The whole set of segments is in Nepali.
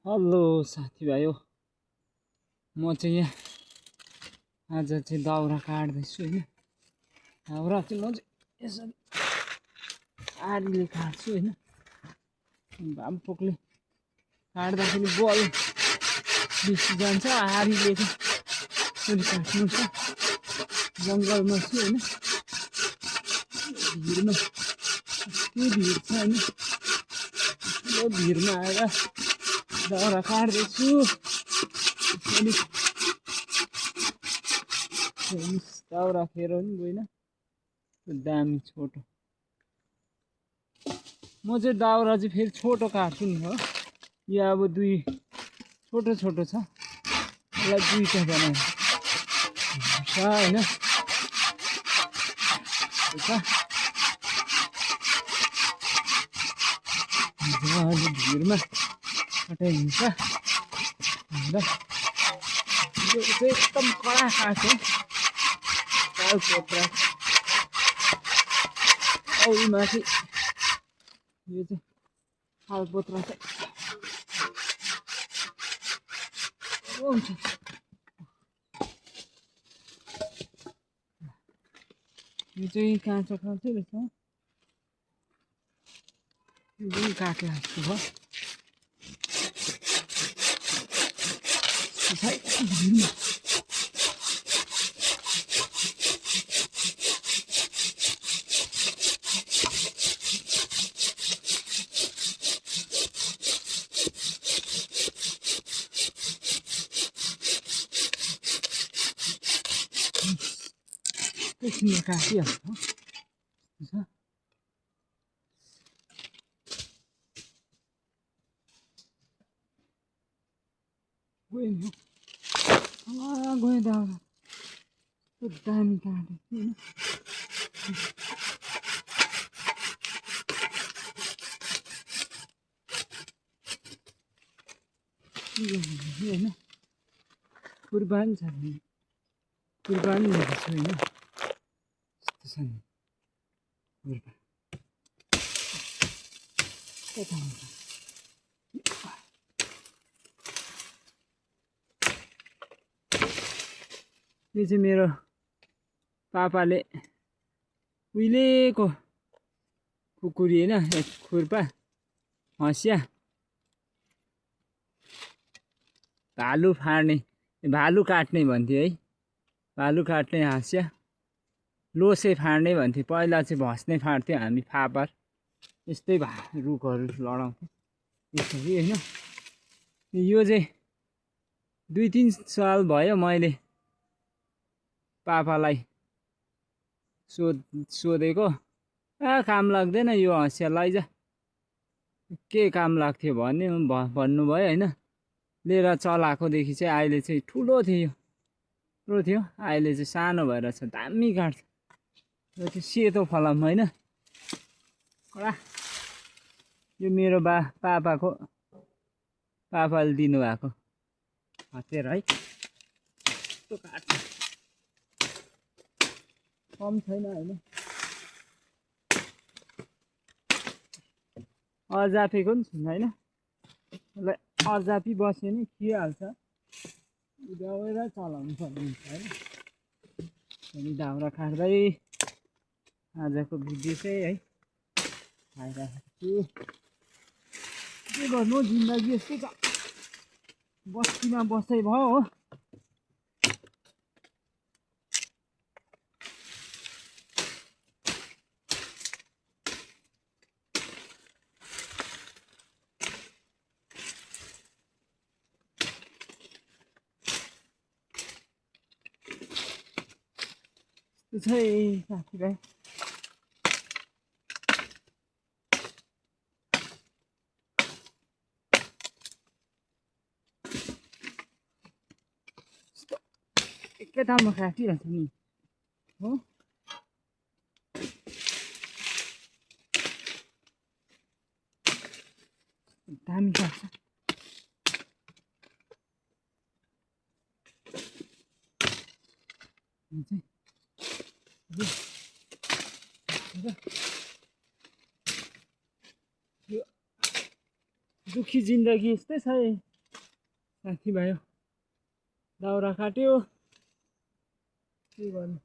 हेलो साथीभाइ हो म चाहिँ यहाँ आज चाहिँ दाउरा काट्दैछु हैन। दाउरा चाहिँ म चाहिँ यसरी आरीले काट्छु हैन। भामपोकले काट्दाखेरि बल बेसी जान्छ। आरीले चाहिँ काट्नु छ। जङ्गलमा छु हैन। भिरमा के भिड छ हैन। यो भिरमा आएर दाउरा काट्दैछु। दाउरा खेर पनि गएन। दामी छोटो। म चाहिँ दाउरा चाहिँ फेरि छोटो काट्छु नि हो। यो अब दुई छोटो छोटो छ। यसलाई दुईटा बनाएर हैन। भिरमा कटाइन्छ। यो चाहिँ एकदम कडा काठ हो। तालपत्रा औ माथि यो चाहिँ तालपत्रा चाहिँ हुन्छ। यो चाहिँ काँचो काँचो रहेछ। यो पनि काट्ला जस्तो भयो। एकछिनमा काटिहाल्छ हो। गएँ दाउरा दामी काटेको हैन। हैन कुर्बानी छ नि। कुर्बानी लिएको छु हैन। यस्तो छ नि कुर्बानी। यो चाहिँ मेरो पापाले उहिलेको कुकुरी हैन। एक खुर्पा हँसिया भालु फाड्ने भालु काट्ने भन्थ्यो है। भालु काट्ने हाँस्या लोसे फाड्ने भन्थ्यो। पहिला चाहिँ भस्ने फाड्थ्यो हामी फापर। यस्तै रुखहरू लडाउँथ्यो यसरी हैन। यो चाहिँ 2-3 साल भयो मैले पापालाई सोधेको। काम लाग्दैन यो हँसिया लैजा। के काम लाग्थ्यो भन्नुभयो हैन। लिएर चलाएकोदेखि चाहिँ अहिले चाहिँ ठुलो थियो अहिले चाहिँ सानो भएर छ। दामी काट्छ। यो चाहिँ सेतो फलाम हैन। कडा। यो मेरो पापाले दिनुभएको हतियार है। यस्तो काट्छ कम छैन हैन। अर्जापेको पनि छैन हैन। यसलाई अर्जापी बस्यो नि खिहाल्छ। उदाएर चलाउनु पर्ने हुन्छ हैन। अनि दाउरा काट्दै आजको भिडियो चाहिँ है आइराखेको छु। के गर्नु जिन्दगी यस्तै छ। बस्तीमा बसाइ भयो हो। साथीभाइ एकैतालमा काटिहाल्छ नि हो। दामी काट्छ। यो दुखी जिन्दगी यस्तै छ। साथीभाइ दाउरा काट्यो के गर्नु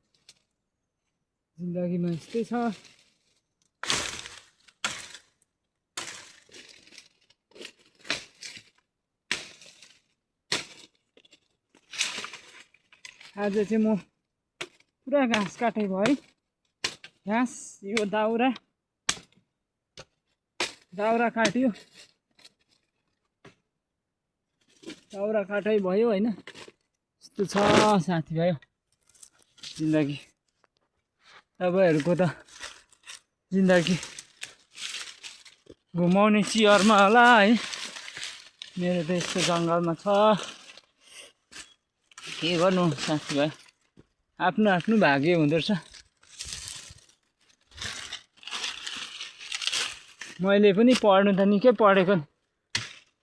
जिन्दगीमा यस्तै छ आज चाहिँ म पुरा घाँस काटे भयो है घाँस यो दाउरा काट्यो दाउरा काटै भयो हैन यस्तो छ साथीभाइ जिन्दगी तपाईहरुको त जिन्दगी घुमाउने चियरमा होला है मेरो त यस्तो जंगलमा छ के गर्नु साथीभाइ आफ्नो आफ्नो भाग्य हुँदो रहेछ मैले पनि पढ्नु त निकै पढेको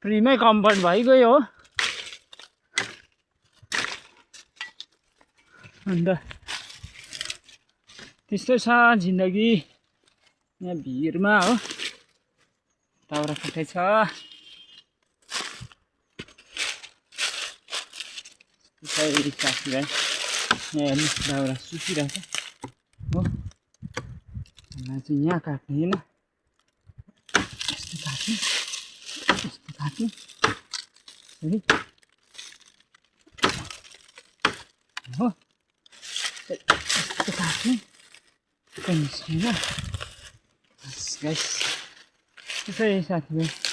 फ्रीमै कम्फर्ट भइगयो हो अन्त त्यस्तै छ जिन्दगी यहाँ भिरमा हो दाउरा काटै छ साथीभाइ यहाँ हेर्नु दाउरा सुकिरहेछ हो मलाई चाहिँ यहाँ काट्ने होइन यस्तो काट्ने है हो यस्तो काट्ने निस्किन्छ गाइस त्यसै साथीभाइ